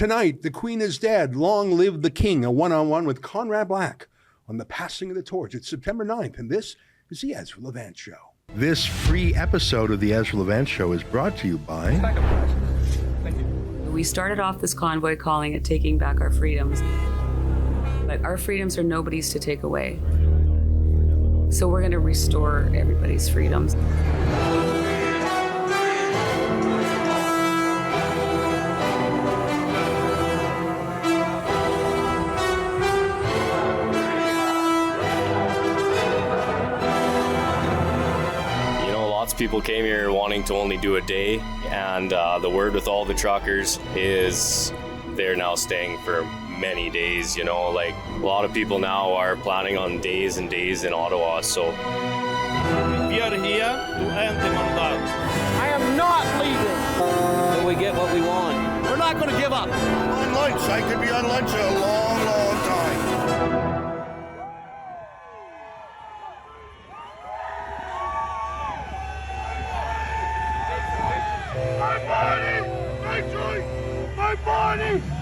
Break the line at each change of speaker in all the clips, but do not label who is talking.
Tonight, the Queen is dead. Long live the King. A one-on-one with Conrad Black on the passing of the torch. It's September 9th, and this is the Ezra Levant Show. This free episode of the Ezra Levant Show is brought to you by...
Thank you.
We started off this convoy calling it Taking Back Our Freedoms. But our freedoms are nobody's to take away. So we're going to restore everybody's freedoms.
People came here wanting to only do a day, and the word with all the truckers is they're now staying for many days. You know, like a lot of people now are planning on days and days in Ottawa. So
we are here to end the mandat.
I am not leaving till we get what we want. We're not going to give up.
On lunch, I could be on lunch a long, long time.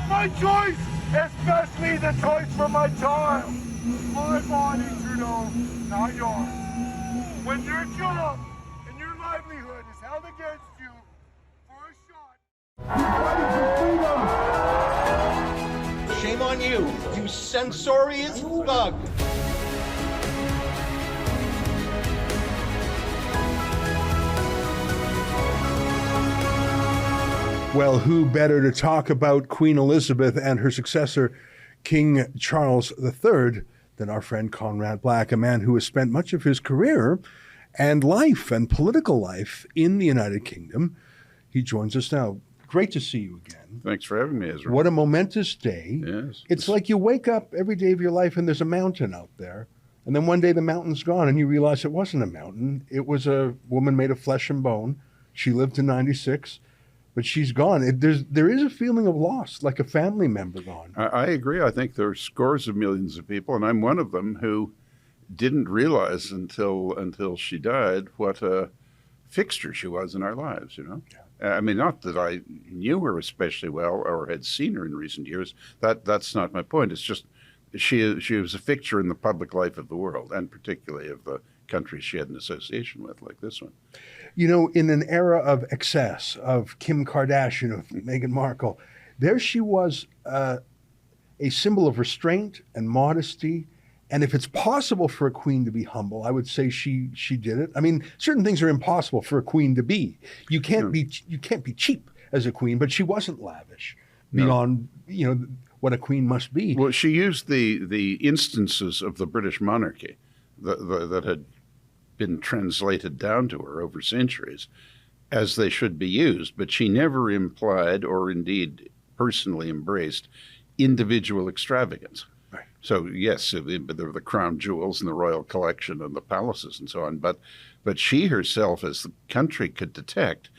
My choice, especially the choice for my child. My body, Trudeau, not yours. When your job and your livelihood is held against you for a shot.
Shame on you, you censorious thug.
Well, who better to talk about Queen Elizabeth and her successor, King Charles III, than our friend Conrad Black, a man who has spent much of his career and life and political life in the United Kingdom. He joins us now. Great to see you again.
Thanks for having me, Ezra.
What a momentous day.
Yes.
It's like you wake up every day of your life and there's a mountain out there. And then one day the mountain's gone and you realize it wasn't a mountain. It was a woman made of flesh and bone. She lived to 96. But she's gone. There is a feeling of loss, like a family member gone.
I agree. I think there are scores of millions of people, and I'm one of them, who didn't realize until she died what a fixture she was in our lives, you know? Yeah. I mean, not that I knew her especially well or had seen her in recent years. That's not my point. It's just she was a fixture in the public life of the world, and particularly of the countries she had an association with, like this one.
You know, in an era of excess, of Kim Kardashian, of Meghan Markle, there she was, a symbol of restraint and modesty. And if it's possible for a queen to be humble, I would say she did it. I mean, certain things are impossible for a queen to be. You can't be cheap as a queen, but she wasn't lavish beyond, what a queen must be.
Well, she used the instances of the British monarchy that had been translated down to her over centuries as they should be used, but she never implied or indeed personally embraced individual extravagance.
Right.
So yes, there were the crown jewels and the royal collection and the palaces and so on, but she herself, as the country could detect,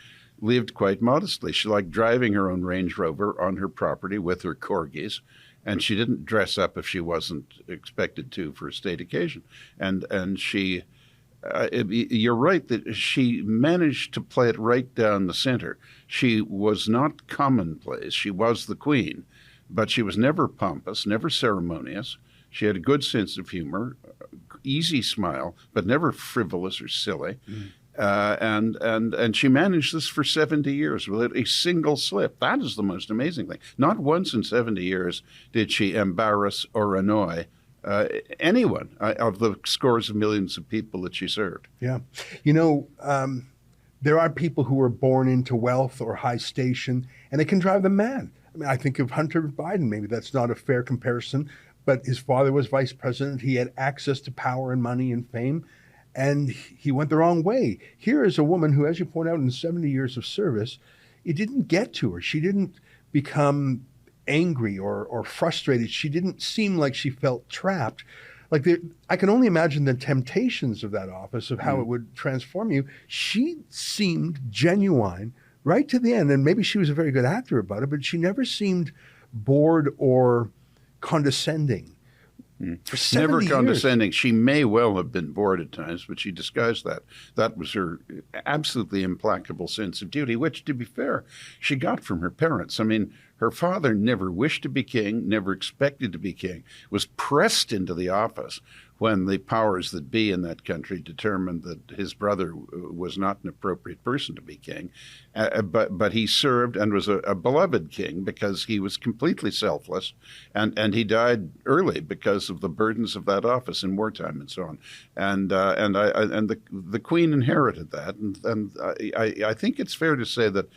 lived quite modestly. She liked driving her own Range Rover on her property with her corgis, and she didn't dress up if she wasn't expected to for a state occasion. And she... you're right that she managed to play it right down the center. She was not commonplace. She was the queen, but she was never pompous, never ceremonious. She had a good sense of humor, easy smile, but never frivolous or silly. And she managed this for 70 years without a single slip. That is the most amazing thing. Not once in 70 years did she embarrass or annoy anyone of the scores of millions of people that she served.
Yeah. There are people who are born into wealth or high station, and it can drive them mad. I mean, I think of Hunter Biden. Maybe that's not a fair comparison, but his father was vice president. He had access to power and money and fame, and he went the wrong way. Here is a woman who, as you point out, in 70 years of service, it didn't get to her. She didn't become angry or frustrated. She didn't seem like she felt trapped. I can only imagine the temptations of that office, of how it would transform you. She seemed genuine right to the end. And maybe she was a very good actor about it, but she never seemed bored or condescending. For 70
Never
years.
condescending. She may well have been bored at times, but she disguised that. That was her absolutely implacable sense of duty, which, to be fair, she got from her parents. I mean, Her father never wished to be king, never expected to be king, was pressed into the office when the powers that be in that country determined that his brother was not an appropriate person to be king. But he served and was a beloved king because he was completely selfless, and he died early because of the burdens of that office in wartime and so on. And the Queen inherited that, and I think it's fair to say that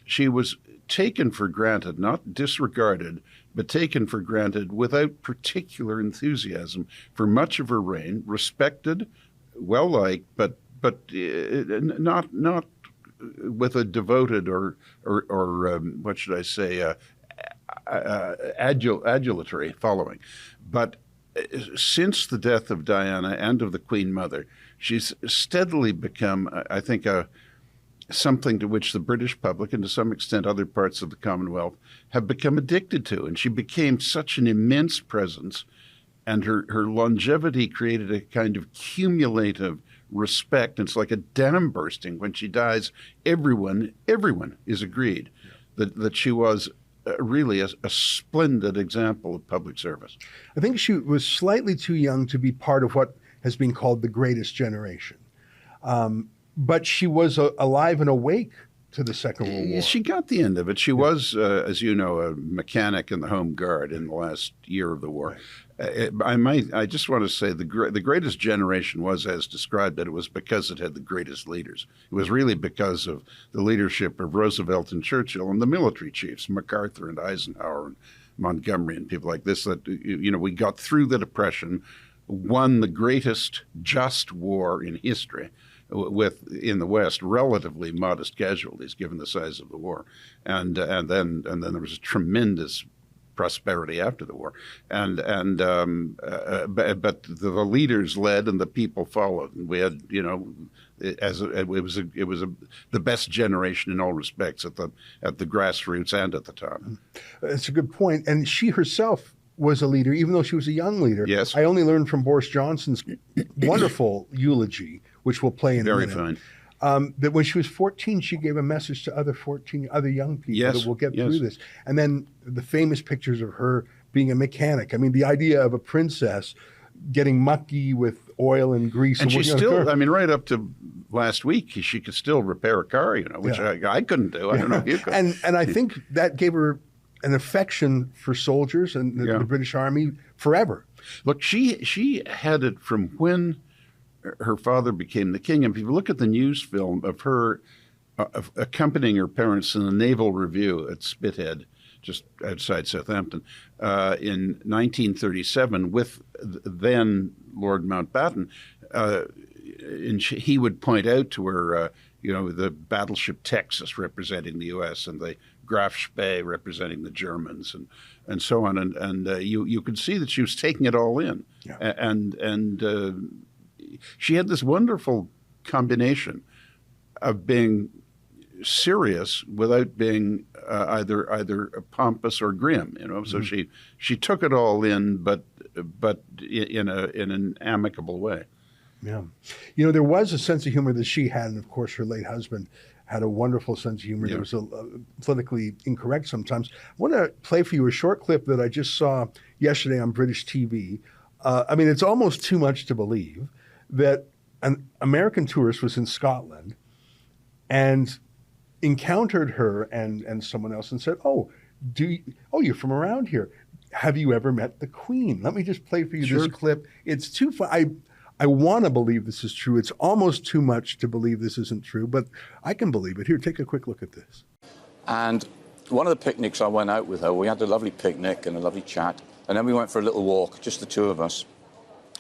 she was taken for granted, not disregarded, but taken for granted without particular enthusiasm for much of her reign, respected, well liked, but not with a devoted or what should I say, adulatory following. But since the death of Diana and of the Queen Mother, she's steadily become, I think, something to which the British public and to some extent other parts of the Commonwealth have become addicted to. And she became such an immense presence, and her longevity created a kind of cumulative respect. And it's like a dam bursting. When she dies, everyone is agreed that she was really a splendid example of public service.
I think she was slightly too young to be part of what has been called the greatest generation. But she was alive and awake to the Second World War.
She got the end of it. She was, as you know, a mechanic in the Home Guard in the last year of the war. Right. I just want to say the greatest generation was, as described, that it was because it had the greatest leaders. It was really because of the leadership of Roosevelt and Churchill and the military chiefs, MacArthur and Eisenhower and Montgomery and people like this, that, we got through the Depression, won the greatest just war in history, with, in the West, relatively modest casualties given the size of the war, and then there was a tremendous prosperity after the war, but the leaders led and the people followed, and we had, it was the best generation in all respects at the grassroots and at the top.
That's a good point, and she herself was a leader, even though she was a young leader.
Yes.
I only learned from Boris Johnson's wonderful eulogy, which we'll play in a minute.
Very fine.
That when she was 14, she gave a message to other young people that we'll get through this. And then the famous pictures of her being a mechanic. I mean, the idea of a princess getting mucky with oil and grease.
And she still, right up to last week, she could still repair a car, which I couldn't do. I don't know if you could.
And I think that gave her an affection for soldiers and the British Army forever.
Look, she had it from when her father became the king. And if you look at the news film of her accompanying her parents in the Naval Review at Spithead, just outside Southampton, in 1937 with then Lord Mountbatten, and he would point out to her, the battleship Texas representing the U.S. and the Graf Spee representing the Germans and so on. And you could see that she was taking it all in. Yeah. And she had this wonderful combination of being serious without being either pompous or grim, So she took it all in, but in an amicable way.
Yeah, there was a sense of humor that she had, and of course her late husband had a wonderful sense of humor. Yeah. That was politically incorrect sometimes. I want to play for you a short clip that I just saw yesterday on British TV. It's almost too much to believe that an American tourist was in Scotland and encountered her and someone else and said, you're from around here. Have you ever met the Queen? Let me just play for you this clip. It's too fun. I want to believe this is true. It's almost too much to believe this isn't true, but I can believe it. Here, take a quick look at this.
And one of the picnics I went out with her, we had a lovely picnic and a lovely chat, and then we went for a little walk, just the two of us.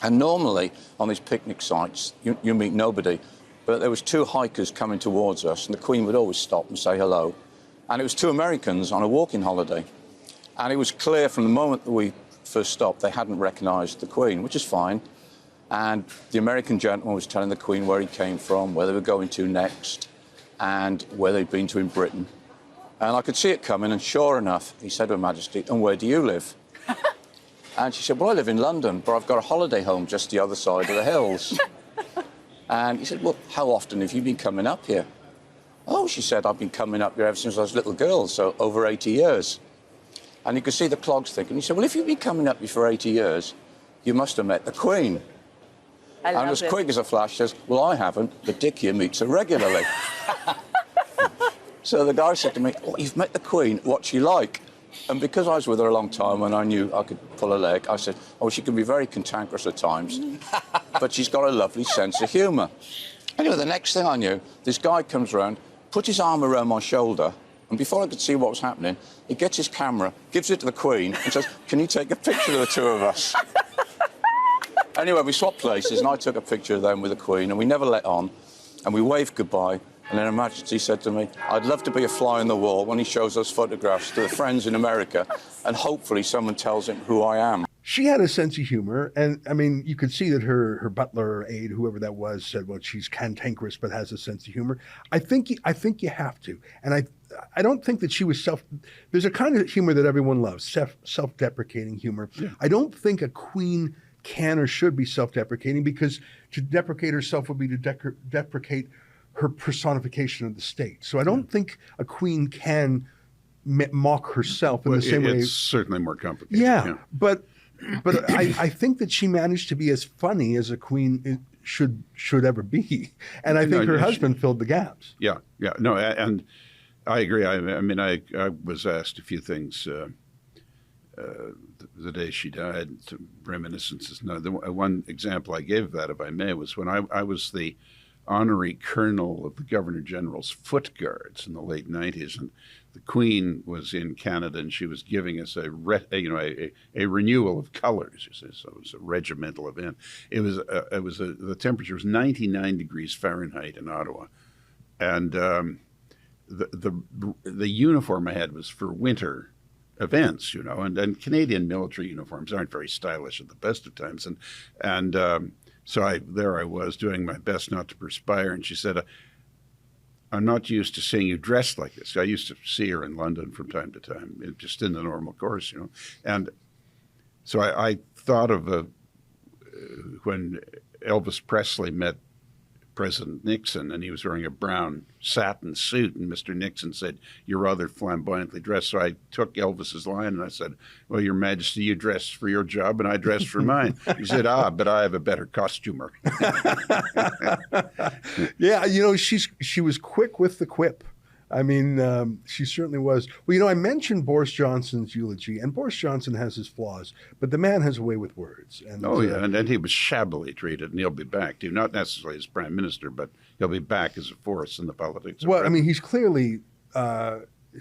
And normally on these picnic sites, you meet nobody, but there was two hikers coming towards us, and the Queen would always stop and say hello. And it was two Americans on a walking holiday. And it was clear from the moment that we first stopped, they hadn't recognised the Queen, which is fine. And the American gentleman was telling the Queen where he came from, where they were going to next, and where they'd been to in Britain. And I could see it coming, and sure enough, he said to Her Majesty, "And where do you live?" And she said, "Well, I live in London, but I've got a holiday home just the other side of the hills." And he said, "Well, how often have you been coming up here?" "Oh," she said, "I've been coming up here ever since I was a little girl, so over 80 years. And you could see the clogs thinking. He said, well, if you've been coming up here for 80 years, you must have met the Queen. And as quick as a flash says, well, I haven't, but Dick here meets her regularly. So the guy said to me, oh, you've met the Queen, what's she like? And because I was with her a long time and I knew I could pull her leg, I said, oh, she can be very cantankerous at times, but she's got a lovely sense of humour. Anyway, the next thing I knew, this guy comes around, put his arm around my shoulder, and before I could see what was happening, he gets his camera, gives it to the Queen, and says, can you take a picture of the two of us? Anyway, we swapped places, and I took a picture of them with the Queen, and we never let on, and we waved goodbye. And then Her Majesty said to me, I'd love to be a fly on the wall when he shows those photographs to the friends in America, and hopefully someone tells him who I am.
She had a sense of humor, and I mean, you could see that her butler or aide, whoever that was, said, well, she's cantankerous but has a sense of humor. I think you have to. And I don't think that she was there's a kind of humor that everyone loves, self-deprecating humor. Yeah. I don't think a queen can or should be self-deprecating, because to deprecate herself would be to deprecate her personification of the state. So I don't think a queen can mock herself in the same way.
It's certainly more complicated.
Yeah. But I think that she managed to be as funny as a queen should ever be. And I think her husband filled the gaps.
Yeah. No, and I agree. I mean, I was asked a few things the day she died, reminiscences. Now, the one example I gave of that, if I may, was when I was the honorary colonel of the Governor General's Foot Guards in the late 90s, and the Queen was in Canada, and she was giving us a renewal of colors. So it was a regimental event. The temperature was 99 degrees Fahrenheit in Ottawa, and the uniform I had was for winter events, and Canadian military uniforms aren't very stylish at the best of times, so I was doing my best not to perspire, and she said, I'm not used to seeing you dressed like this. I used to see her in London from time to time, just in the normal course, And so I thought of when Elvis Presley met President Nixon, and he was wearing a brown satin suit, and Mr. Nixon said, you're rather flamboyantly dressed. So I took Elvis's line, and I said, well, Your Majesty, you dress for your job, and I dress for mine. He said, but I have a better costumer.
Yeah, she was quick with the quip. I mean, she certainly was. Well, I mentioned Boris Johnson's eulogy, and Boris Johnson has his flaws, but the man has a way with words. And,
and he was shabbily treated, and he'll be back, too. Not necessarily as prime minister, but he'll be back as a force in the politics.
Well, I mean, he's clearly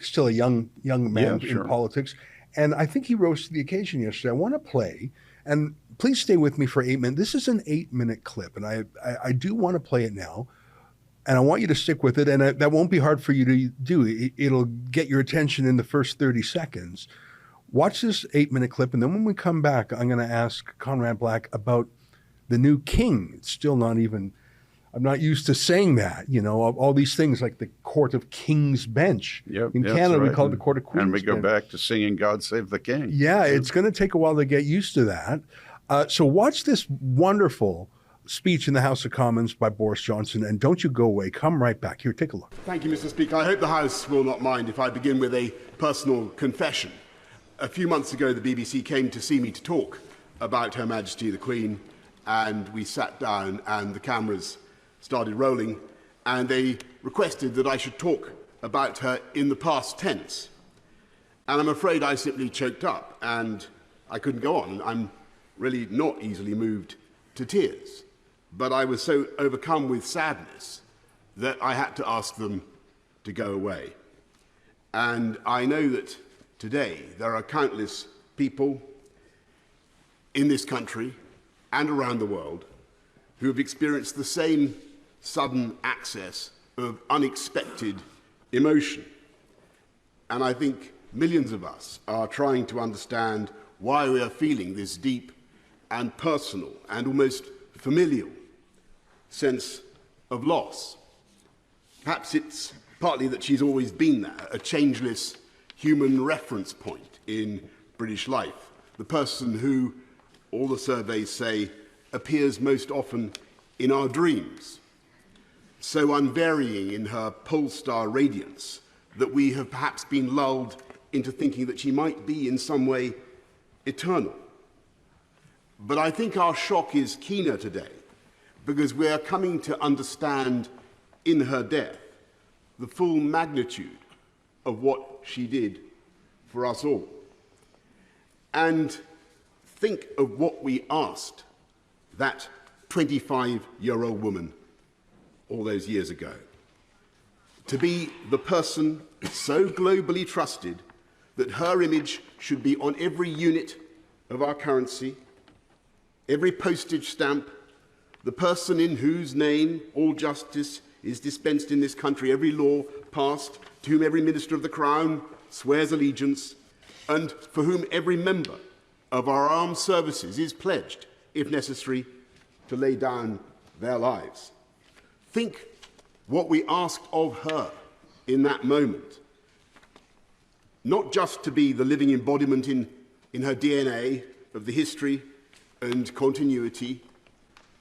still a young man in politics, and I think he rose to the occasion yesterday. I want to play, and please stay with me for 8 minutes. This is an 8-minute clip, and I do want to play it now. And I want you to stick with it, and that won't be hard for you to do. It'll get your attention in the first 30 seconds. Watch this 8-minute clip, and then when we come back, I'm going to ask Conrad Black about the new king. It's still not even, I'm not used to saying that, all these things like the Court of King's Bench. In Canada, we call it the Court of Queen's Bench.
And we go back to singing God Save the King.
Yeah, it's going to take a while to get used to that. So watch this wonderful speech in the House of Commons by Boris Johnson, and don't you go away. Come right back. Here, take a look.
Thank you, Mr. Speaker. I hope the House will not mind if I begin with a personal confession. A few months ago, the BBC came to see me to talk about Her Majesty the Queen, and we sat down and the cameras started rolling, and they requested that I should talk about her in the past tense. And I'm afraid I simply choked up, and I couldn't go on. I'm really not easily moved to tears. But I was so overcome with sadness that I had to ask them to go away. And I know that today there are countless people in this country and around the world who have experienced the same sudden access of unexpected emotion. And I think millions of us are trying to understand why we are feeling this deep and personal and almost familial sense of loss. Perhaps it's partly that she's always been there, a changeless human reference point in British life, the person who, all the surveys say, appears most often in our dreams, so unvarying in her pole star radiance that we have perhaps been lulled into thinking that she might be in some way eternal. But I think our shock is keener today because we are coming to understand in her death the full magnitude of what she did for us all. And think of what we asked that 25-year-old woman all those years ago. To be the person so globally trusted that her image should be on every unit of our currency, every postage stamp, the person in whose name all justice is dispensed in this country, every law passed, to whom every minister of the Crown swears allegiance, and for whom every member of our armed services is pledged, if necessary, to lay down their lives. Think what we asked of her in that moment. Not just to be the living embodiment in her DNA of the history and continuity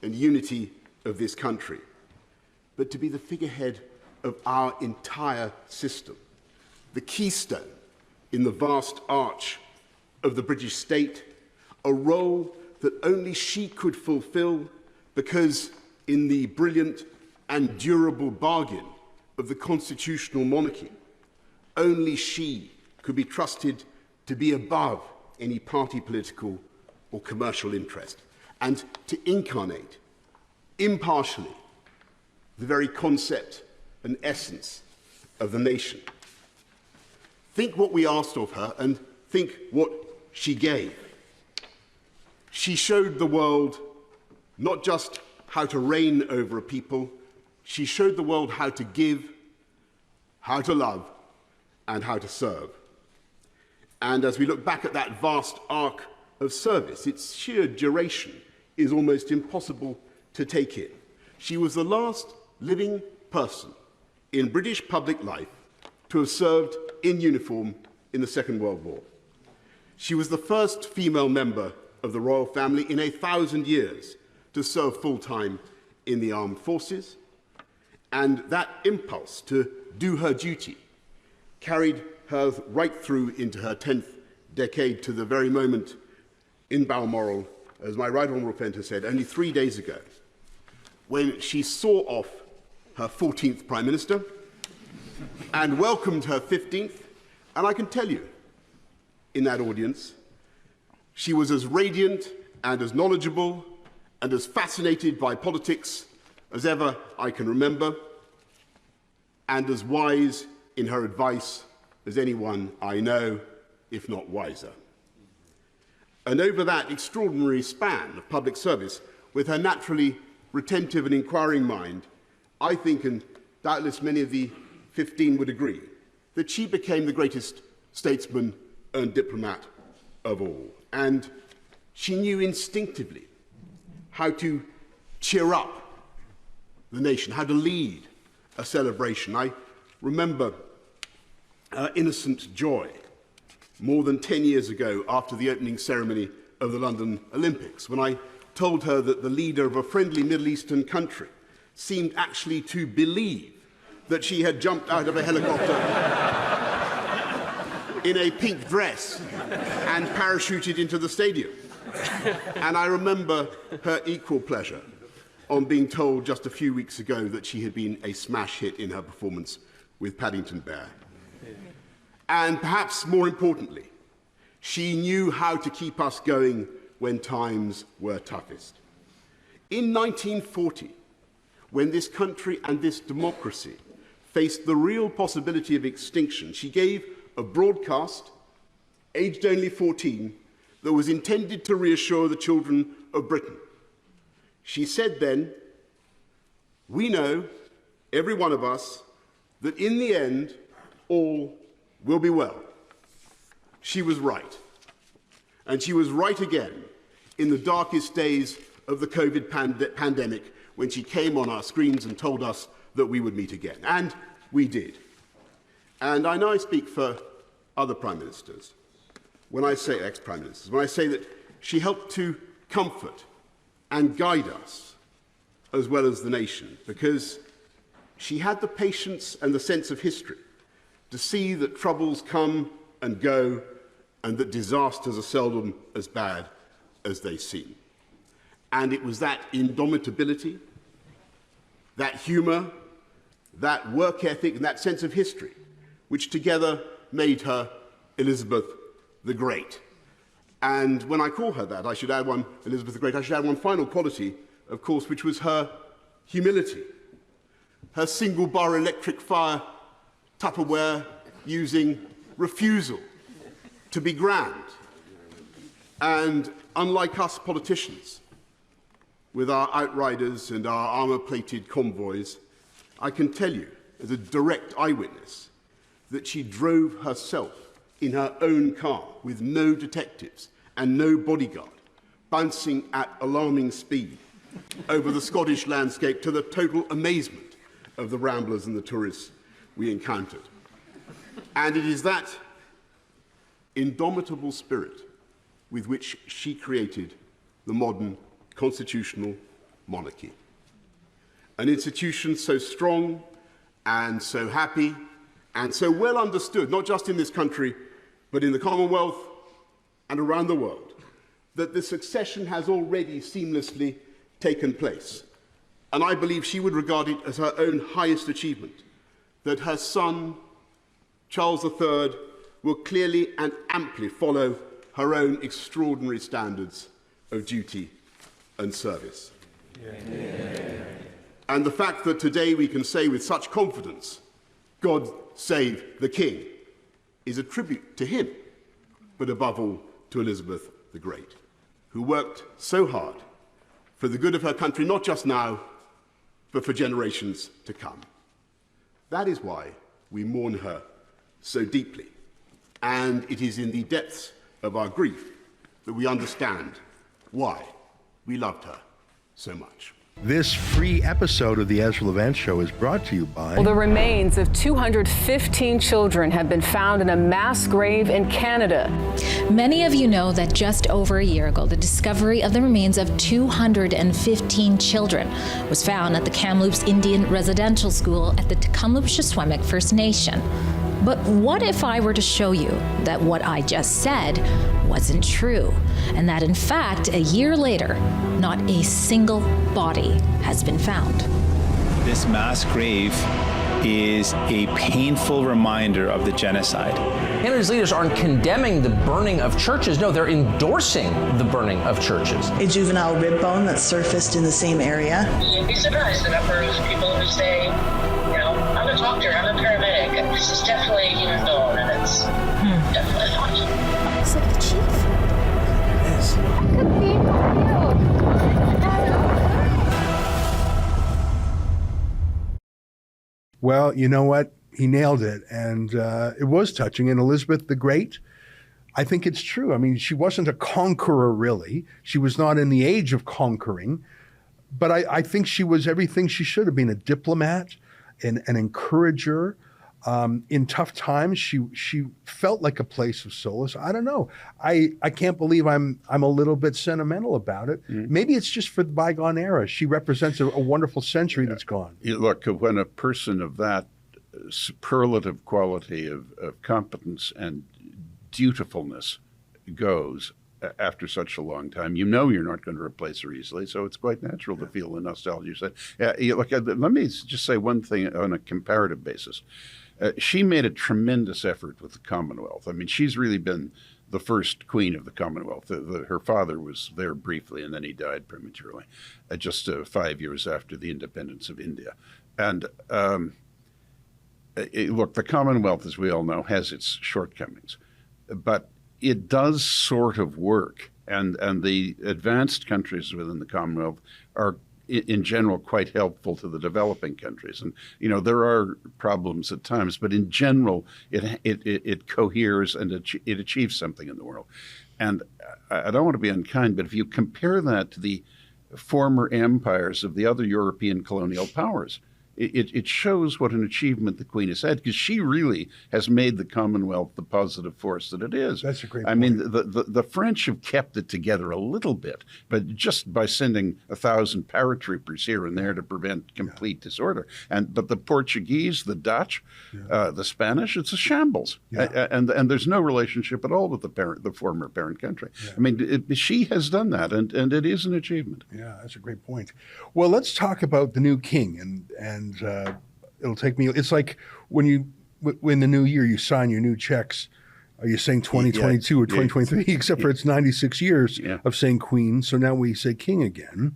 and unity of this country, but to be the figurehead of our entire system, the keystone in the vast arch of the British state, a role that only she could fulfill because in the brilliant and durable bargain of the constitutional monarchy, only she could be trusted to be above any party political or commercial interest and to incarnate impartially the very concept and essence of the nation. Think what we asked of her and think what she gave. She showed the world not just how to reign over a people, she showed the world how to give, how to love, and how to serve. And as we look back at that vast arc of service, its sheer duration is almost impossible to take in. She was the last living person in British public life to have served in uniform in the Second World War. She was the first female member of the royal family in 1,000 years to serve full-time in the armed forces, and that impulse to do her duty carried her right through into her 10th decade to the very moment in Balmoral, as my right honourable friend has said, only 3 days ago, when she saw off her 14th Prime Minister and welcomed her 15th, and I can tell you, in that audience, she was as radiant and as knowledgeable and as fascinated by politics as ever I can remember, and as wise in her advice as anyone I know, if not wiser. And over that extraordinary span of public service, with her naturally retentive and inquiring mind, I think, and doubtless many of the 15 would agree, that she became the greatest statesman and diplomat of all. And she knew instinctively how to cheer up the nation, how to lead a celebration. I remember her innocent joy more than 10 years ago after the opening ceremony of the London Olympics, when I told her that the leader of a friendly Middle Eastern country seemed actually to believe that she had jumped out of a helicopter in a pink dress and parachuted into the stadium. And I remember her equal pleasure on being told just a few weeks ago that she had been a smash hit in her performance with Paddington Bear. And perhaps more importantly, she knew how to keep us going when times were toughest. In 1940, when this country and this democracy faced the real possibility of extinction, she gave a broadcast, aged only 14, that was intended to reassure the children of Britain. She said then, "We know, every one of us, that in the end, all will be well." She was right. And she was right again in the darkest days of the COVID pandemic, when she came on our screens and told us that we would meet again. And we did. And I know I speak for other Prime Ministers, when I say ex-Prime Ministers, when I say that she helped to comfort and guide us, as well as the nation, because she had the patience and the sense of history to see that troubles come and go, and that disasters are seldom as bad as they seem. And it was that indomitability, that humour, that work ethic, and that sense of history, which together made her Elizabeth the Great. And when I call her that, I should add one, Elizabeth the Great, I should add one final quality, of course, which was her humility. Her single-bar electric fire Tupperware using refusal to be grand. And unlike us politicians, with our outriders and our armour-plated convoys, I can tell you, as a direct eyewitness, that she drove herself in her own car with no detectives and no bodyguard, bouncing at alarming speed over the Scottish landscape to the total amazement of the ramblers and the tourists we encountered. And it is that indomitable spirit with which she created the modern constitutional monarchy. An institution so strong and so happy and so well understood, not just in this country, but in the Commonwealth and around the world, that the succession has already seamlessly taken place. And I believe she would regard it as her own highest achievement, that her son, Charles III, will clearly and amply follow her own extraordinary standards of duty and service. Yeah. And the fact that today we can say with such confidence, God save the King, is a tribute to him, but above all to Elizabeth the Great, who worked so hard for the good of her country, not just now, but for generations to come. That is why we mourn her so deeply. And it is in the depths of our grief that we understand why we loved her so much.
This free episode of the Ezra Levant Show is brought to you by...
Well, the remains of 215 children have been found in a mass grave in Canada.
Many of you know that just over a year ago, the discovery of the remains of 215 children was found at the Kamloops Indian Residential School at the Tecumseh First Nation. But what if I were to show you that what I just said wasn't true, and that in fact, a year later, not a single body has been found?
This mass grave is a painful reminder of the genocide.
Canada's leaders aren't condemning the burning of churches. No, they're endorsing the burning of churches.
A juvenile rib bone that surfaced in the same area.
You'd be surprised the number of people who say, you know, I'm a doctor, I'm a paramedic, and this is definitely a human bone, and it's definitely not.
Looks like the chief.
It is.
Could be you.
Well, you know what? He nailed it. And it was touching. And Elizabeth the Great, I think it's true. I mean, she wasn't a conqueror, really. She was not in the age of conquering. But I think she was everything she should have been: a diplomat, an encourager. In tough times, she felt like a place of solace. I don't know. I can't believe I'm a little bit sentimental about it. Mm-hmm. Maybe it's just for the bygone era. She represents a wonderful century that's gone.
Look, when a person of that superlative quality of competence and dutifulness goes after such a long time, you know you're not going to replace her easily, so it's quite natural to feel the nostalgia. Look, let me just say one thing on a comparative basis. She made a tremendous effort with the Commonwealth. I mean, she's really been the first queen of the Commonwealth. Her father was there briefly, and then he died prematurely, just 5 years after the independence of India. And look, the Commonwealth, as we all know, has its shortcomings, but it does sort of work. And the advanced countries within the Commonwealth are, in general, quite helpful to the developing countries. And, you know, there are problems at times, but in general, it coheres and it achieves something in the world. And I don't want to be unkind, but if you compare that to the former empires of the other European colonial powers, it shows what an achievement the Queen has had, because she really has made the Commonwealth the positive force that it is.
That's a great
I
point.
mean, the French have kept it together a little bit, but just by sending 1,000 paratroopers here and there to prevent complete disorder. But the Portuguese, the Dutch, the Spanish, it's a shambles. And there's no relationship at all with the former parent country. I mean, she has done that, and it is an achievement.
Yeah, that's a great point. Well, let's talk about the new king, and it'll take me. It's like when the new year you sign your new checks. Are you saying 2022 or 2023? Except for it's 96 years of saying Queen, so now we say King again.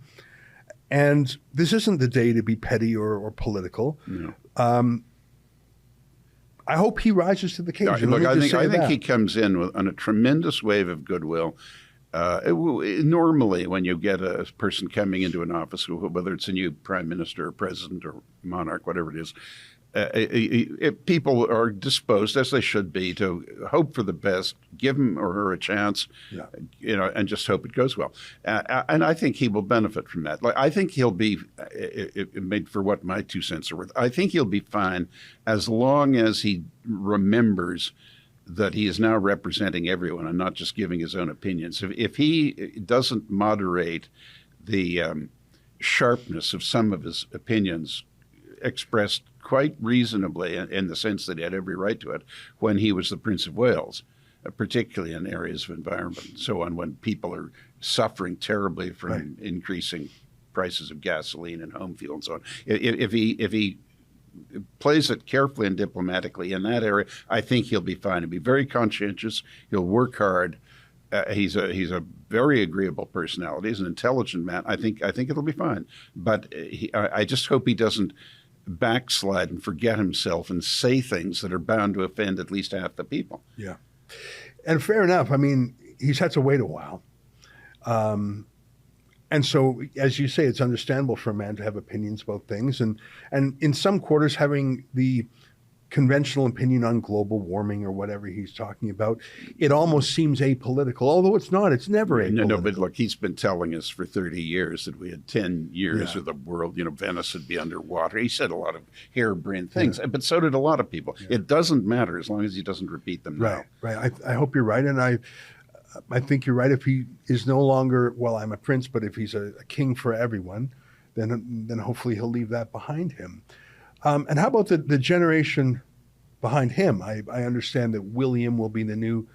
And this isn't the day to be petty or political.
No.
I hope he rises to the occasion.
Look, I think he comes in on a tremendous wave of goodwill. Normally, when you get a person coming into an office, whether it's a new prime minister or president or monarch, whatever it is, people are disposed, as they should be, to hope for the best, give him or her a chance, and just hope it goes well. And I think he will benefit from that. Like, I think he'll be, made for what my 2 cents are worth, I think he'll be fine as long as he remembers that he is now representing everyone and not just giving his own opinions. If he doesn't moderate the sharpness of some of his opinions expressed quite reasonably in the sense that he had every right to it when he was the Prince of Wales, particularly in areas of environment and so on, when people are suffering terribly from increasing prices of gasoline and home fuel and so on. If he plays it carefully and diplomatically in that area, I think he'll be fine. He'll be very conscientious. He'll work hard. He's a very agreeable personality. He's an intelligent man. I think it'll be fine. But I just hope he doesn't backslide and forget himself and say things that are bound to offend at least half the people.
Yeah. And fair enough. I mean, he's had to wait a while. And so, as you say, it's understandable for a man to have opinions about things. And in some quarters, having the conventional opinion on global warming or whatever he's talking about, it almost seems apolitical, although it's not. It's never apolitical.
No, but look, he's been telling us for 30 years that we had 10 years of the world, Venice would be underwater. He said a lot of harebrained things, but so did a lot of people. It doesn't matter as long as he doesn't repeat them now.
Right. I hope you're right. And I think you're right. If he is no longer, well, I'm a prince, but if he's a king for everyone, then hopefully he'll leave that behind him. And how about the generation behind him? I understand that William will be the new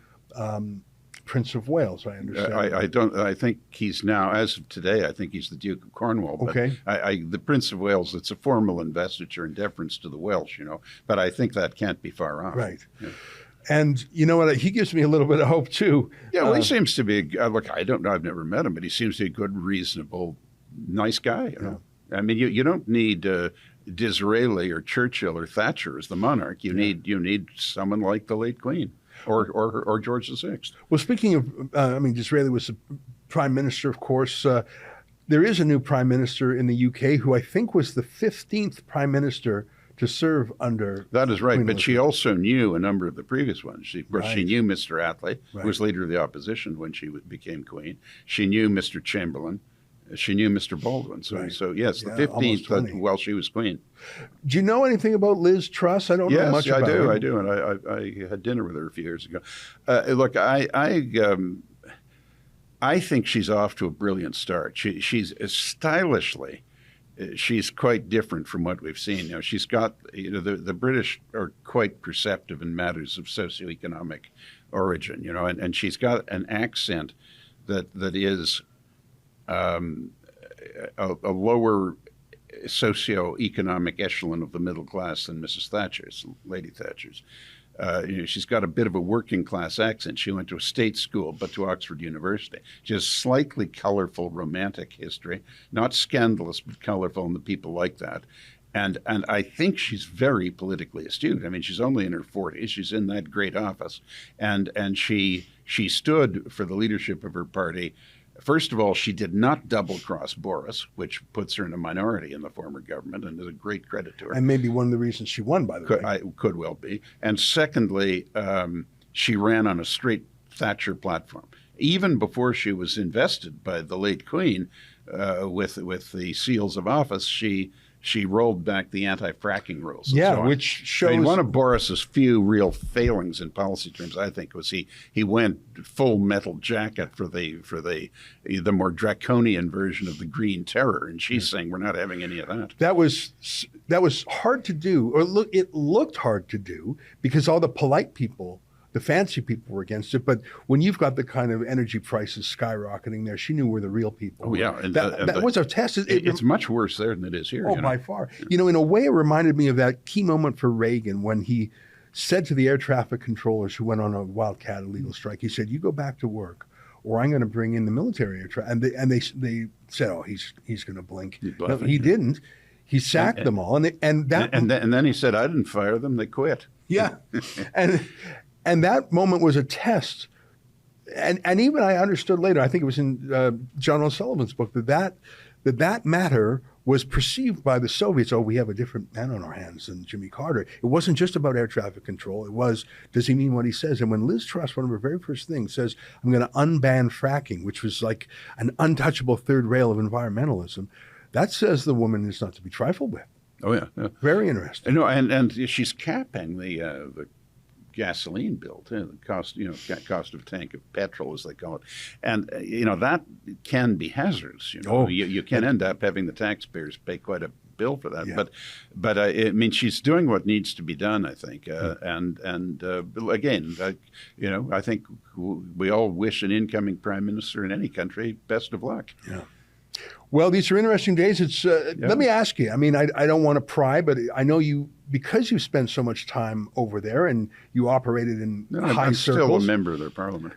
Prince of Wales. I understand.
I think he's now, as of today, I think he's the Duke of Cornwall. But the Prince of Wales, it's a formal investiture in deference to the Welsh, But I think that can't be far off.
Right. Yeah. And you know what? He gives me a little bit of hope too.
Yeah, well, he seems to be. Look, I don't know. I've never met him, but he seems to be a good, reasonable, nice guy. I mean, you don't need Disraeli or Churchill or Thatcher as the monarch. You need someone like the late Queen or George VI.
Well, speaking of, Disraeli was the prime minister, of course. There is a new prime minister in the UK who I think was the 15th prime minister to serve under.
That is right, Queen Elizabeth. She also knew a number of the previous ones. She knew Mr. Attlee, who was leader of the opposition when she became Queen. She knew Mr. Chamberlain. She knew Mr. Baldwin. So yes, the 15th while she was Queen.
Do you know anything about Liz Truss? I don't know much about her.
Yes, I do. And I had dinner with her a few years ago. Look, I think she's off to a brilliant start. She's stylishly. She's quite different from what we've seen. She's got, the British are quite perceptive in matters of socioeconomic origin, and she's got an accent that is a lower socioeconomic echelon of the middle class than Mrs. Thatcher's, Lady Thatcher's. She's got a bit of a working class accent. She went to a state school, but to Oxford University. She has slightly colorful romantic history, not scandalous, but colorful, and the people like that. And I think she's very politically astute. I mean, she's only in her 40s. She's in that great office. And she stood for the leadership of her party. First of all, she did not double-cross Boris, which puts her in a minority in the former government, and is a great credit to her.
And maybe one of the reasons she won, by the way.
Could well be. And secondly, she ran on a straight Thatcher platform. Even before she was invested by the late Queen with the seals of office, she she rolled back the anti-fracking rules.
Yeah,
so
which shows...
I mean, one of Boris's few real failings in policy terms, I think, was he went full metal jacket for the more draconian version of the Green Terror, and she's saying we're not having any of that.
That was hard to do, or it looked hard to do, because all the polite people, the fancy people, were against it. But when you've got the kind of energy prices skyrocketing there, she knew where the real people were.
Oh, yeah. And
that was a test.
It's much worse there than it is here.
Oh, by far. Yeah. In a way, it reminded me of that key moment for Reagan when he said to the air traffic controllers who went on a wildcat illegal strike, he said, "You go back to work, or I'm going to bring in the military air traffic." And they said, "Oh, he's going to blink." No, he didn't. He sacked them all, and
then he said, "I didn't fire them; they quit."
Yeah, and that moment was a test, and even I understood later. I think it was in John O'Sullivan's book that matter was perceived by the Soviets. Oh, we have a different man on our hands than Jimmy Carter. It wasn't just about air traffic control. It was, does he mean what he says? And when Liz Truss, one of her very first things, says, "I'm going to unban fracking," which was like an untouchable third rail of environmentalism, that says the woman is not to be trifled with.
Oh, yeah.
Very interesting.
No, and she's capping the gasoline bill too, the cost of a tank of petrol, as they call it, and that can be hazardous. You can end up having the taxpayers pay quite a bill for that. Yeah. But I mean, she's doing what needs to be done, I think, and again, I think we all wish an incoming prime minister in any country best of luck.
Yeah. Well, these are interesting days. It's let me ask you. I mean, I don't want to pry, but I know you, because you spent so much time over there and you operated in high circles.
I'm still a member of their parliament.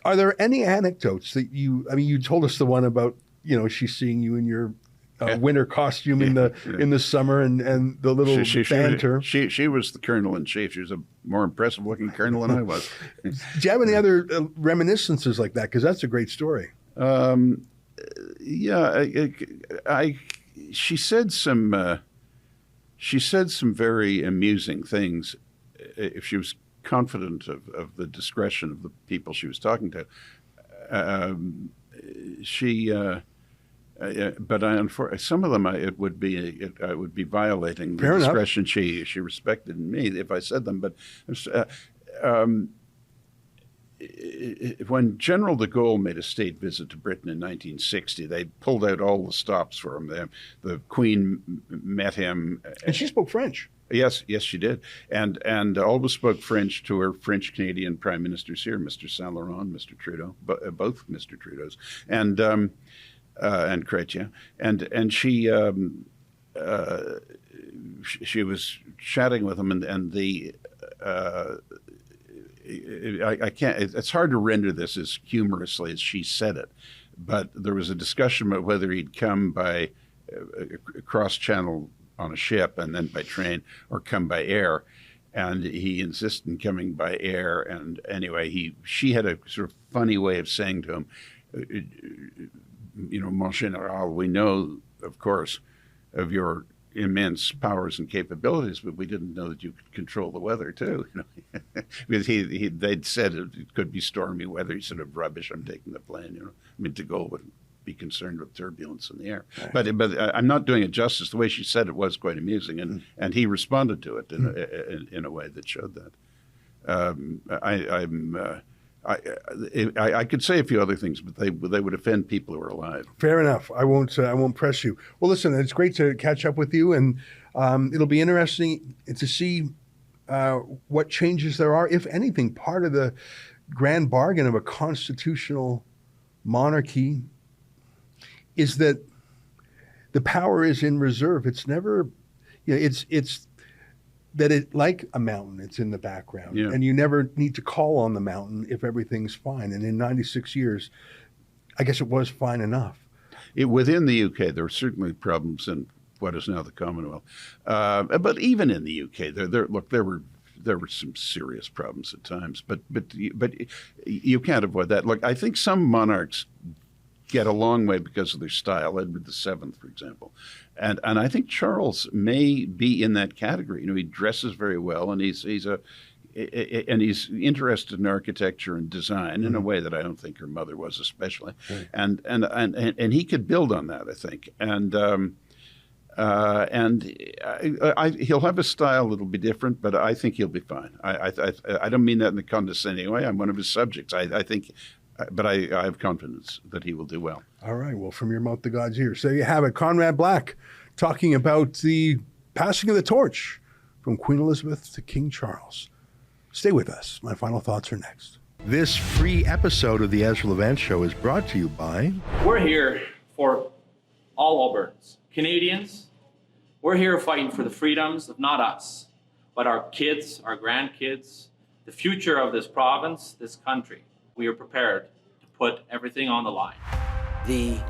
Are there any anecdotes that you told us the one about, she's seeing you in your winter costume in the summer and the little banter.
She was the colonel in chief. She was a more impressive looking colonel than I was.
Do you have any other reminiscences like that? Because that's a great story.
Yeah, she said some very amusing things. If she was confident of the discretion of the people she was talking to, but some of them I would be violating the discretion she respected in me if I said them. But when General de Gaulle made a state visit to Britain in 1960, they pulled out all the stops for him. The Queen met him.
And she spoke French.
Yes, she did. And always spoke French to her French-Canadian prime ministers here, Mr. Saint Laurent, Mr. Trudeau, both Mr. Trudeaus, and Chrétien. And she was chatting with him, and the I can't. It's hard to render this as humorously as she said it, but there was a discussion about whether he'd come by cross-channel on a ship and then by train, or come by air, and he insisted in coming by air. And anyway, she had a sort of funny way of saying to him, "Mon général, we know, of course, of your immense powers and capabilities, but we didn't know that you could control the weather too." Because they'd said it could be stormy weather. He said, "Of rubbish, I'm taking the plane." I mean, de Gaulle would be concerned with turbulence in the air. Right. But I'm not doing it justice. The way she said it was quite amusing, and he responded to it in a way that showed that. I could say a few other things, but they would offend people who are alive.
Fair enough. I won't press you. Well, listen, it's great to catch up with you, and it'll be interesting to see what changes there are, if anything. Part of the grand bargain of a constitutional monarchy is that the power is in reserve. It's never, it's that it, like a mountain, it's in the background, and you never need to call on the mountain if everything's fine. And in 96 years, I guess it was fine enough.
Within the UK, there were certainly problems in what is now the Commonwealth, but even in the UK, there were some serious problems at times. But you can't avoid that. Look, I think some monarchs get a long way because of their style. Edward VII, for example. And I think Charles may be in that category. He dresses very well, and he's interested in architecture and design in a way that I don't think her mother was, especially. Right. And he could build on that, I think. And He'll have a style that'll be different, but I think he'll be fine. I don't mean that in a condescending way. I'm one of his subjects. I think, but I have confidence that he will do well.
All right. Well, from your mouth to God's ears. So you have it. Conrad Black talking about the passing of the torch from Queen Elizabeth to King Charles. Stay with us. My final thoughts are next. This free episode of the Ezra Levant Show is brought to you by...
We're here for all Albertans. Canadians, we're here fighting for the freedoms of not us, but our kids, our grandkids, the future of this province, this country. We are prepared to put everything on the line.
The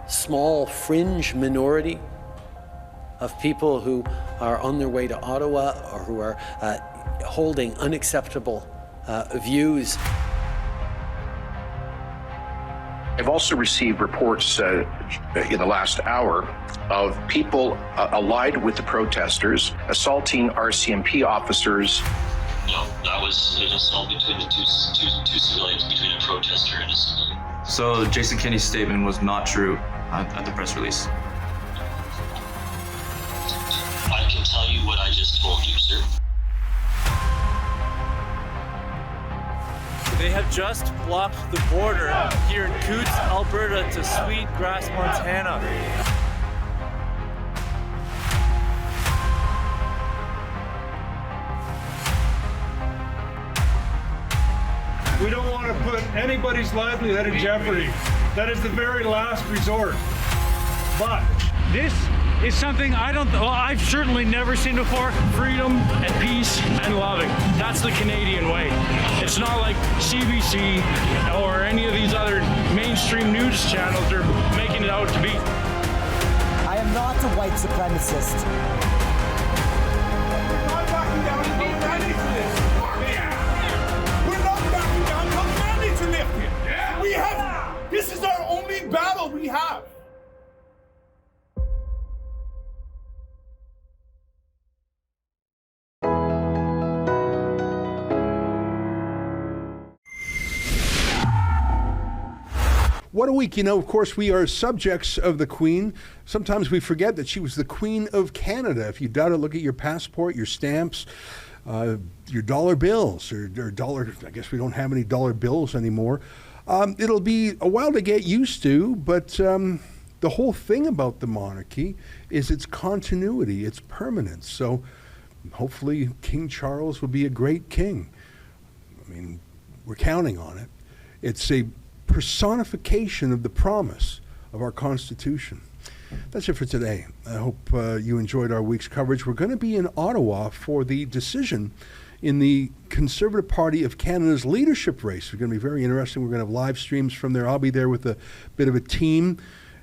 small fringe minority of people who are on their way to Ottawa or who are holding unacceptable views.
I've also received reports in the last hour of people allied with the protesters assaulting RCMP officers.
No, that was an assault between the two civilians, between a protester and a civilian.
So Jason Kenney's statement was not true at the press release.
I can tell you what I just told you, sir.
They have just blocked the border here in Coots, Alberta to Sweetgrass, Montana.
We don't want to put anybody's livelihood in jeopardy. That is the very last resort. But
This is something I've certainly never seen before. Freedom and peace and loving. That's the Canadian way. It's not like CBC or any of these other mainstream news channels are making it out to be.
I am not a white supremacist.
we're not backing down until the mandates are lifted. We're not backing down until the mandates are lifted. We have. This is our only battle we have.
What a week. You know, of course, we are subjects of the Queen. Sometimes we forget that she was the Queen of Canada. If you doubt it, look at your passport, your stamps, your dollar bills, or dollar, I guess we don't have any dollar bills anymore. It'll be a while to get used to, but the whole thing about the monarchy is its continuity, its permanence. So hopefully King Charles will be a great king. I mean, we're counting on it. It's a personification of the promise of our Constitution. That's it for today. I hope you enjoyed our week's coverage. We're going to be in Ottawa for the decision in the Conservative Party of Canada's leadership race. It's going to be very interesting. We're going to have live streams from there. I'll be there with a bit of a team.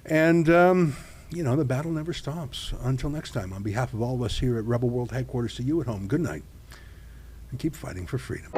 And, you know, the battle never stops. Until next time, on behalf of all of us here at Rebel World Headquarters, to you at home, good night. And keep fighting for freedom.